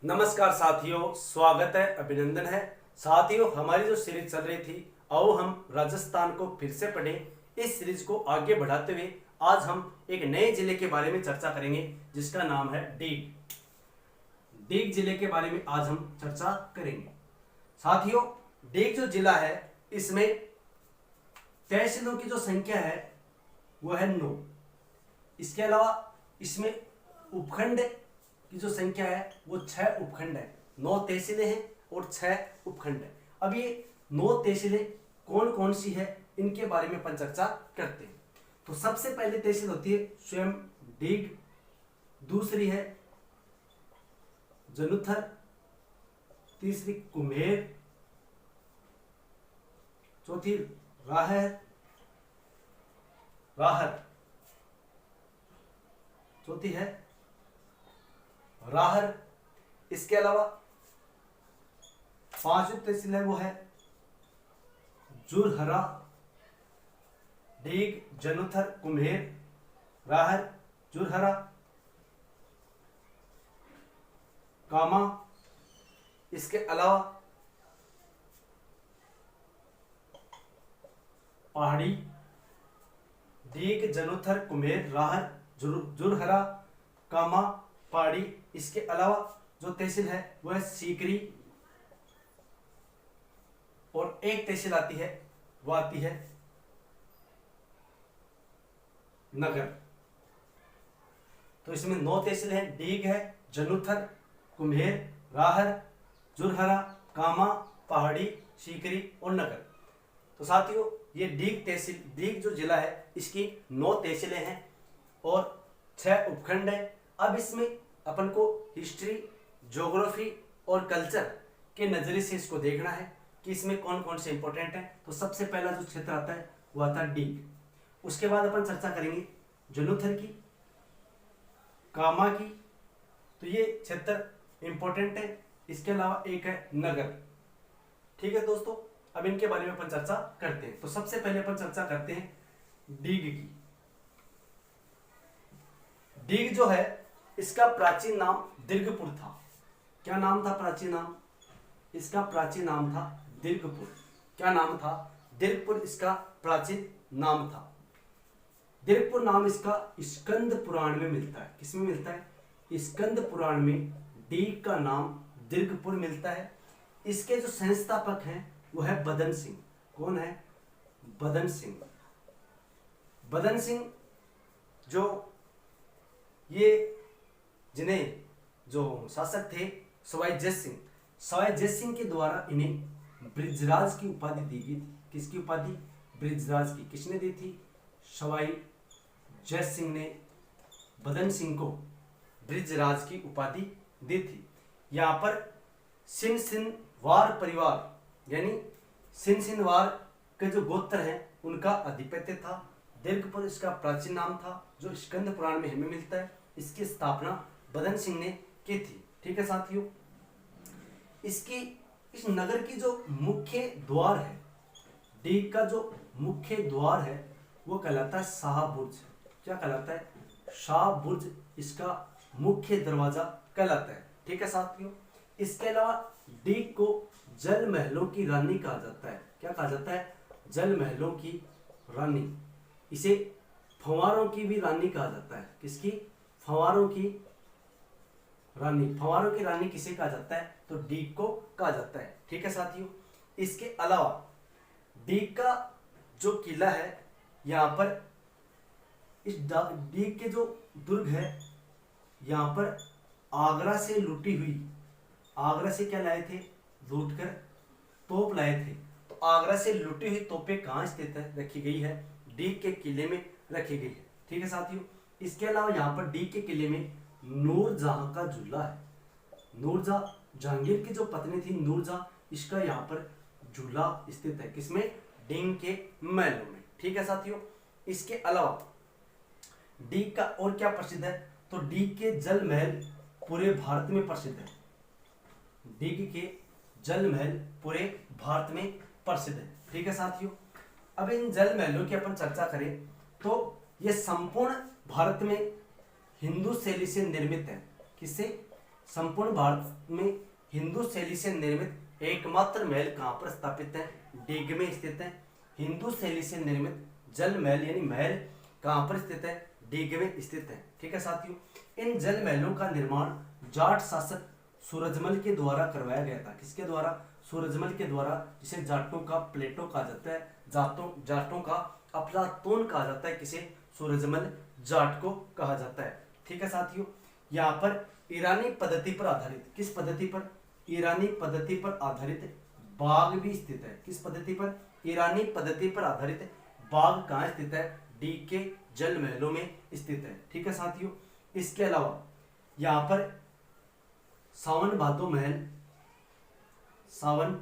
नमस्कार साथियों, स्वागत है, अभिनंदन है। साथियों, हमारी जो सीरीज चल रही थी आओ हम राजस्थान को फिर से पढ़ें, इस सीरीज को आगे बढ़ाते हुए आज हम एक नए जिले के बारे में चर्चा करेंगे जिसका नाम है डीग। डीग जिले के बारे में आज हम चर्चा करेंगे। साथियों, डीग जो जिला है इसमें तहसीलों की जो संख्या है वो है 9। इसके अलावा इसमें उपखंड की जो संख्या है वो 6 उपखंड है। 9 तहसीलें हैं और 6 उपखंड है। अब ये 9 तहसीलें कौन कौन सी है इनके बारे में अपन चर्चा करते हैं। तो सबसे पहले तहसील होती है स्वयं डीग, दूसरी है जनुथर, तीसरी कुम्हेर, चौथी राहर, चौथी है राहर। इसके अलावा पांचवी तहसील है वो है जुरहरा, डीग, जनुथर, कुम्हेर, राहर, जुरहरा, कामा। इसके अलावा पहाड़ी, डीग, जनुथर, कुम्हेर, राहर, जुरहरा, कामा, पहाड़ी। इसके अलावा जो तहसील है वो है सीकरी, और एक तहसील आती है वो आती है नगर। तो इसमें 9 तहसील है, डीग है, जनुथर, कुम्हेर, राहर, जुरहरा, कामा, पहाड़ी, सीकरी और नगर। तो साथियों, ये डीग तहसील, डीग जो जिला है इसकी 9 तहसीलें हैं और 6 उपखंड है। अब इसमें अपन को हिस्ट्री, ज्योग्राफी और कल्चर के नजरिए से इसको देखना है कि इसमें कौन कौन से इंपॉर्टेंट है। तो सबसे पहला जो क्षेत्र आता है वो आता है डीग। उसके बाद अपन चर्चा करेंगे जनुथर की, कामा की, तो ये क्षेत्र इंपॉर्टेंट है। इसके अलावा एक है नगर। ठीक है दोस्तों, अब इनके बारे में अपन चर्चा करते हैं। तो सबसे पहले अपन चर्चा करते हैं डीग की। डीग जो है इसका प्राचीन नाम दीर्घपुर था। क्या नाम था प्राचीन नाम? इसका प्राचीन नाम था दीर्घपुर। क्या नाम था? दीर्घपुर इसका प्राचीन नाम था। दीर्घपुर नाम इसका स्कंद पुराण में मिलता है। किसमें मिलता है? स्कंद पुराण में डीग का नाम दीर्घपुर मिलता है। इसके जो संस्थापक हैं वो है बदन सिंह। कौन है? बदन सिंह। बदन सिंह जो ये जिन्हें जो शासक थे सवाई जय सिंह, सवाई जय सिंह के द्वारा इन्हें ब्रिजराज की उपाधि दी गई थी। किसकी उपाधि? ब्रिजराज की। किसने दी थी? सवाई जय सिंह ने बदन सिंह को ब्रिजराज की उपाधि दी थी। यहाँ पर सिनसिनवार परिवार यानी सिनसिनवार के जो गोत्र हैं उनका अधिपत्य था। दीर्घपुर इसका प्राचीन नाम था जो स्कंद पुराण में हमें मिलता है। इसकी स्थापना बदन सिंह ने की थी। ठीक है साथियों, इस नगर की जो मुख्य द्वार है, डीग का जो मुख्य द्वार है वो कहलाता है शाह बुर्ज। क्या कहलाता है? शाह बुर्ज इसका मुख्य दरवाजा कहलाता है। ठीक है साथियों, इसके अलावा डीग को जल महलों की रानी कहा जाता है। क्या कहा जाता है? जल महलों की रानी। इसे फंवारों की भी रानी कहा जाता है। किसकी? फंवारों की रानी। फंवारों की रानी किसे कहा जाता है? तो डीग को कहा जाता है। ठीक है साथियों, इसके अलावा डीग का जो किला है, यहाँ पर इस डीग के जो दुर्ग है यहाँ पर आगरा से लूटी हुई, आगरा से क्या लाए थे? लूटकर तोप लाए थे। तो आगरा से लूटी हुई तोपें कहाँ स्थित है? रखी गई है डीग के किले में रखी गई है। ठीक है साथियों, इसके अलावा यहाँ पर डीग के किले में नूरजहां का झूला है। नूरजहां, जहांगीर की जो पत्नी थी नूरजहां, इसका यहाँ पर झूला स्थित है। किसमें? डीग के महलों में। ठीक है साथियों, इसके अलावा डीग का और क्या प्रसिद्ध है? तो डीग के जल महल पूरे भारत में प्रसिद्ध है। डीग के जल महल पूरे भारत में प्रसिद्ध है। ठीक है साथियों, अब इन जल महलों की अपन चर्चा करें तो ये संपूर्ण भारत में हिंदू शैली से निर्मित है। किससे? संपूर्ण भारत में हिंदू शैली से निर्मित एकमात्र महल कहाँ पर स्थापित है? डीग में स्थित है। हिंदू शैली से निर्मित जल महल यानी महल कहाँ पर स्थित है? डीग में स्थित है। ठीक है साथियों, इन जल महलों का निर्माण जाट शासक सूरजमल के द्वारा करवाया गया था। किसके द्वारा? सूरजमल के द्वारा, जिसे जाटों का प्लेटो कहा जाता है, जाटों का अफलातून कहा जाता है, किसे? सूरजमल जाट को कहा जाता है। ठीक है साथियों, यहाँ पर ईरानी पद्धति पर आधारित, किस पद्धति पर? ईरानी पद्धति पर आधारित बाग भी स्थित है। किस पद्धति पर? ईरानी पद्धति पर आधारित बाग कहाँ स्थित है? डीग के जल महलों में स्थित है। ठीक है साथियों, इसके अलावा यहाँ पर सावन भादो महल, सावन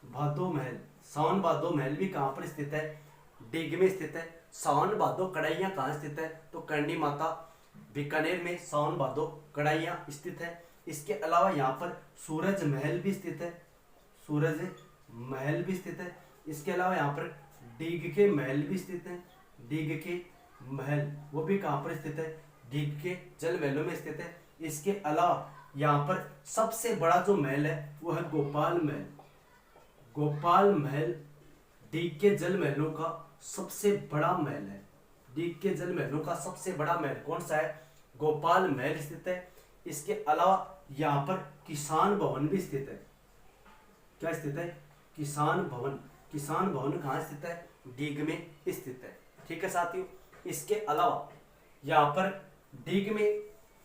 भादो महल भी कहाँ पर स्थित है? डीग में स्थित है। सावन भादो कढ़ाइयाँ कहाँ स्थित है? तो करणी माता बीकानेर में सावन भादो कढ़ाइयाँ स्थित है। इसके अलावा यहाँ पर सूरज महल भी स्थित है, सूरज महल भी स्थित है। इसके अलावा यहाँ पर डीग के महल भी स्थित है, डीग के महल वो भी कहाँ पर स्थित है? डीग के जल महलों में स्थित है। इसके अलावा यहाँ पर सबसे बड़ा जो महल है वो है गोपाल महल। गोपाल महल डीग के जल महलों का सबसे बड़ा महल है। डीग के जल महलों का सबसे बड़ा महल कौन सा है? गोपाल महल स्थित है। इसके अलावा यहाँ पर किसान भवन भी स्थित है। क्या स्थित है? किसान भवन। किसान भवन कहाँ स्थित है? डीग में स्थित है। ठीक है साथियों, इसके अलावा यहाँ पर डीग में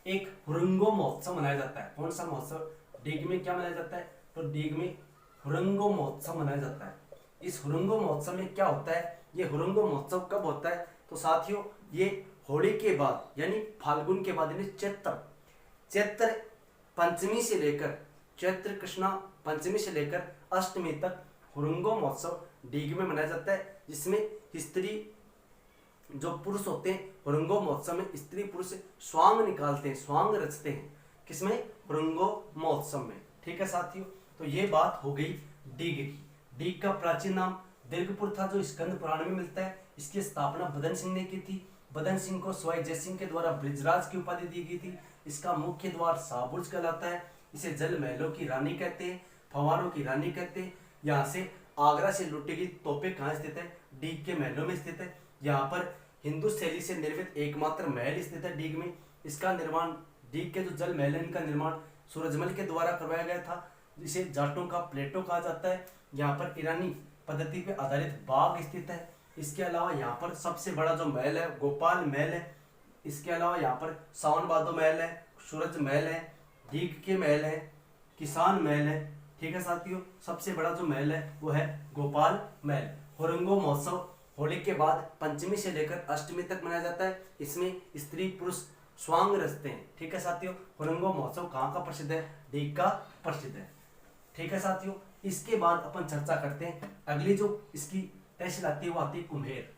एक हुरंगो महोत्सव मनाया जाता है। कौन सा महोत्सव? डीग में क्या मनाया जाता है? तो डीग में हुरंगो महोत्सव मनाया जाता है। इस हुरंगो महोत्सव में क्या होता है? ये हुरंगो महोत्सव कब होता है? तो साथियों, ये होली के बाद यानी फाल्गुन के बाद यानी चैत्र पंचमी से लेकर, चैत्र कृष्णा पंचमी से लेकर अष्टमी तक हुरंगो महोत्सव डीग में मनाया जाता है, जिसमें स्त्री जो पुरुष होते हैं हुरंगो महोत्सव में स्त्री पुरुष स्वांग निकालते हैं, स्वांग रचते हैं। किसमें? हुरंगो महोत्सव में। ठीक है साथियों, तो ये बात हो गई डीग की। डीग का प्राचीन नाम दीर्घपुर था, जो स्कंद पुराण में मिलता है। इसकी स्थापना बदन सिंह ने की थी। बदन सिंह को सवाई जयसिंह के द्वारा ब्रिजराज की उपाधि दी गई थी। इसका मुख्य द्वार शाहबुर्ज कहलाता है। इसे जल महलों की रानी कहते हैं, फव्वारों की रानी कहते हैं। यहाँ से आगरा से लुटी गई तोपें कहाँ स्थित है? डीग के महलों में स्थित है। यहाँ पर हिंदू शैली से निर्मित एकमात्र महल स्थित है डीग में। इसका निर्माण, डीग के जो जल महल है इनका निर्माण सूरजमल के द्वारा करवाया गया था, जिसे जाटों का प्लेटो कहा जाता है। यहाँ पर ईरानी पद्धति पे आधारित बाग स्थित है। इसके अलावा यहाँ पर सबसे बड़ा जो महल है गोपाल महल है। इसके अलावा यहाँ पर सावन भादो महल है, सूरज महल है, डीग के महल है, किसान महल है। ठीक है साथियों, सबसे बड़ा जो महल है वो है गोपाल महल। हुरंगो महोत्सव होली के बाद पंचमी से लेकर अष्टमी तक मनाया जाता है। इसमें स्त्री पुरुष स्वांग रचते हैं। ठीक है साथियों, हुरंगो महोत्सव कहाँ का प्रसिद्ध है? डीग का प्रसिद्ध है। ठीक है साथियों, इसके बाद अपन चर्चा करते हैं अगली जो इसकी तहसील आती है वो आती है कुम्हेर।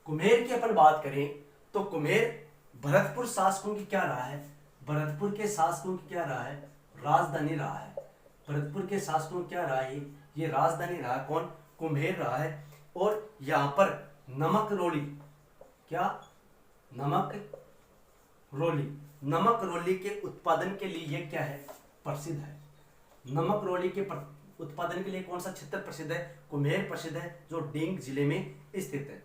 कुम्हेर की अपन बात करें तो कुम्हेर भरतपुर शासकों की क्या रहा है? भरतपुर के शासकों की क्या रहा है? राजधानी रहा है। भरतपुर के शासकों की क्या रहा है? ये राजधानी रहा है। कौन? कुम्हेर रहा है। और यहाँ पर नमक रोली, क्या? नमक रोली के उत्पादन के लिए ये क्या है? प्रसिद्ध है। नमक रोली के उत्पादन के लिए कौन सा क्षेत्र प्रसिद्ध है? कुम्हेर प्रसिद्ध है, जो डीग जिले में स्थित है।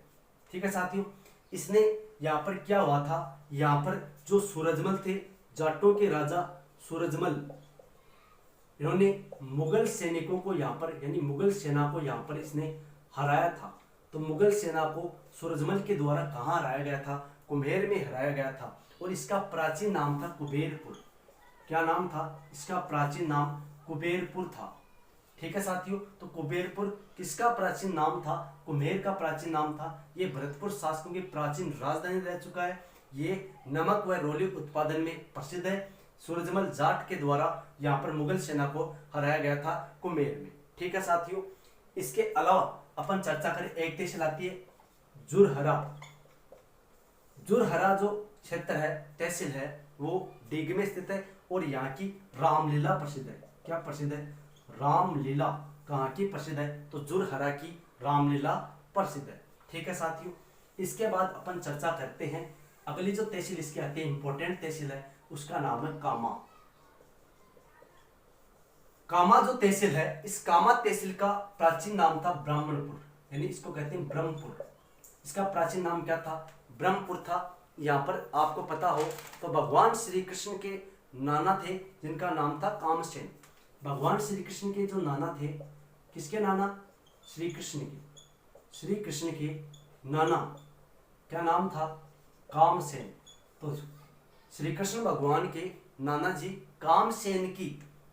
ठीक है साथियों, इसने यहाँ पर क्या हुआ था? यहाँ पर जो सूरजमल थे, जाटों के राजा सूरजमल, इन्होंने मुगल सैनिकों को यहाँ पर यानी मुगल सेना को यहाँ पर इसने हराया था। तो मुगल सेना को सूरजमल के द्वारा कहाँ हराया गया था? कुम्हेर में हराया गया था। और इसका प्राचीन नाम था कुबेरपुर। क्या नाम था इसका? प्राचीन नाम कुबेरपुर था। ठीक है साथियों, तो कुबेरपुर किसका प्राचीन नाम था? कुम्हेर का प्राचीन नाम था। ये भरतपुर शासकों की प्राचीन राजधानी रह चुका है। ये नमक व रोली उत्पादन में प्रसिद्ध है। सूरजमल जाट के द्वारा यहाँ पर मुगल सेना को हराया गया था कुम्हेर में। ठीक है साथियों, इसके अलावा अपन चर्चा करें एक तहसील आती है जुरहरा। जुरहरा जो क्षेत्र है, तहसील है, वो डीग में स्थित है। और यहाँ की रामलीला प्रसिद्ध है। क्या प्रसिद्ध है? रामलीला कहाँ की प्रसिद्ध है? तो जुरहरा की रामलीला प्रसिद्ध है। ठीक है साथियों, इसके बाद अपन चर्चा करते हैं अगली जो तहसील इसकी आती है, इंपॉर्टेंट तहसील है, उसका नाम है कामा। कामा जो तहसील है, इस कामा तहसील का प्राचीन नाम था ब्राह्मणपुर, यानी इसको कहते हैं ब्रह्मपुर। इसका प्राचीन नाम क्या था? ब्रह्मपुर था। यहाँ पर आपको पता हो तो भगवान श्री कृष्ण के नाना थे जिनका नाम था कामसेन। भगवान श्री कृष्ण के जो नाना थे, किसके नाना? श्री कृष्ण के। श्री कृष्ण के नाना क्या नाम था? कामसेन। तो श्री कृष्ण भगवान के नाना जी कामसेन की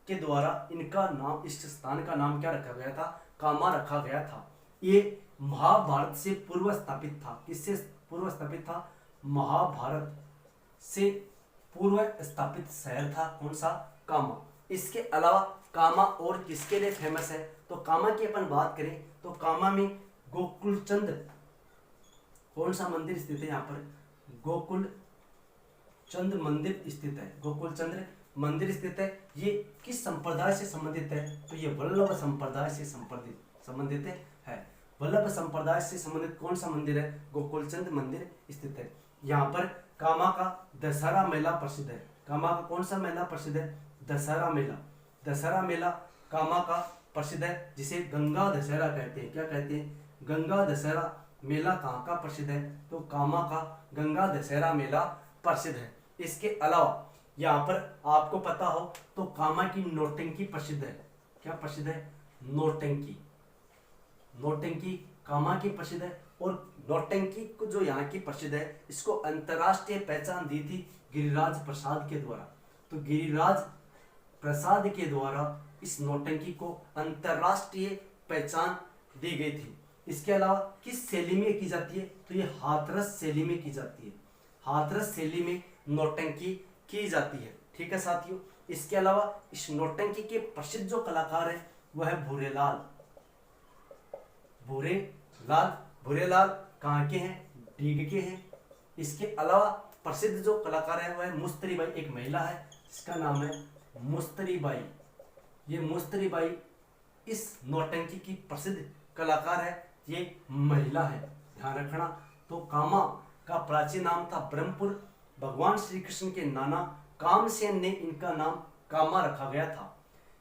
के द्वारा इनका नाम, इस स्थान का नाम क्या रखा गया था? कामा रखा गया था। ये महाभारत से पूर्व स्थापित था। किससे पूर्व स्थापित था? महाभारत से पूर्व स्थापित शहर था। कौन सा? कामा। इसके अलावा कामा और किसके लिए फेमस है? तो कामा की अपन बात करें तो कामा में गोकुलचंद्र, कौन सा मंदिर स्थित है? यहाँ पर गोकुल चंद्र मंदिर स्थित है। गोकुल चंद्र मंदिर स्थित है। ये किस संप्रदाय से संबंधित है? तो ये वल्लभ संप्रदाय से संबंधित है। वल्लभ संप्रदाय से संबंधित कौन सा मंदिर है? गोकुल चंद्र मंदिर स्थित है। यहाँ पर कामा का दशहरा मेला प्रसिद्ध है। कामा का कौन सा मेला प्रसिद्ध है? दशहरा मेला। दशहरा मेला कामा का प्रसिद्ध है, जिसे गंगा दशहरा कहते हैं। क्या कहते हैं? गंगा दशहरा मेला कहाँ का प्रसिद्ध है? तो कामा का गंगा दशहरा मेला प्रसिद्ध है। इसके अलावा यहाँ पर आपको पता हो तो कामा की नौटंकी प्रसिद्ध है। क्या प्रसिद्ध है? नौटंकी। नौटंकी कामा की प्रसिद्ध है। और नौटंकी को जो यहाँ की प्रसिद्ध है, इसको अंतर्राष्ट्रीय पहचान दी थी गिरिराज प्रसाद के द्वारा। तो गिरिराज प्रसाद के द्वारा इस नौटंकी को अंतर्राष्ट्रीय पहचान दी गई थी। इसके अलावा किस शैली में की जाती है? तो ये हाथरस शैली में की जाती है। हाथरस शैली में नौटंकी की जाती है। ठीक है साथियों। इसके अलावा इस नौटंकी के प्रसिद्ध जो कलाकार हैं वह है भूरेलाल। भूरेलाल कहाँ के हैं? डीग के हैं। इसके अलावा प्रसिद्ध जो कलाकार है वह है मुस्तरी बाई, एक महिला है, इसका नाम है मुस्तरी बाई। ये मुस्तरी बाई इस नौटंकी की प्रसिद्ध कलाकार है, ये महिला है, ध्यान रखना। तो कामा का प्राचीन नाम था ब्रह्मपुर। भगवान श्री कृष्ण के नाना कामसेन ने इनका नाम कामा रखा गया था।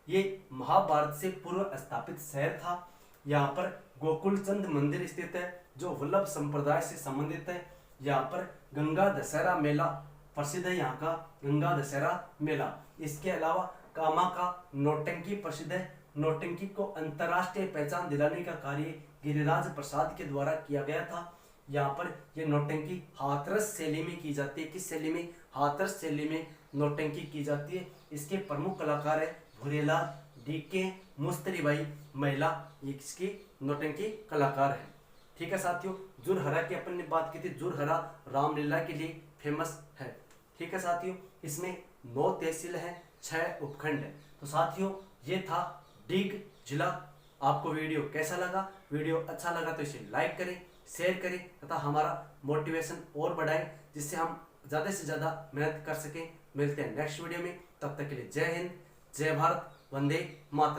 ये महाभारत से पूर्व स्थापित शहर था। यहाँ पर गोकुलचंद मंदिर स्थित है जो वल्लभ संप्रदाय से संबंधित है। यहाँ पर गंगा दशहरा मेला प्रसिद्ध है, यहाँ का गंगा दशहरा मेला। इसके अलावा कामा का नौटंकी प्रसिद्ध है। नौटंकी को अंतर्राष्ट्रीय पहचान दिलाने का कार्य गिरिराज प्रसाद के द्वारा किया गया था। यहाँ पर ये नौटंकी हाथरस शैली में की जाती है। किस शैली में? हाथरस शैली में नौटंकी की जाती है। इसके प्रमुख कलाकार है भूरेलाल, डीके, मुस्तरी बाई, महिला, ये किसकी नौटंकी कलाकार है। ठीक है साथियों। जुरहरा की अपन ने बात की थी। जुरहरा रामलीला के लिए फेमस है। ठीक है साथियों। इसमें 9 तहसील हैं, 6 उपखंड है। तो साथियों ये था डीग जिला। आपको वीडियो कैसा लगा? वीडियो अच्छा लगा तो इसे लाइक करें, शेयर करें तथा हमारा मोटिवेशन और बढ़ाएं, जिससे हम ज़्यादा से ज़्यादा मेहनत कर सकें। मिलते हैं नेक्स्ट वीडियो में। तब तक के लिए जय हिंद, जय भारत, वंदे मातरम।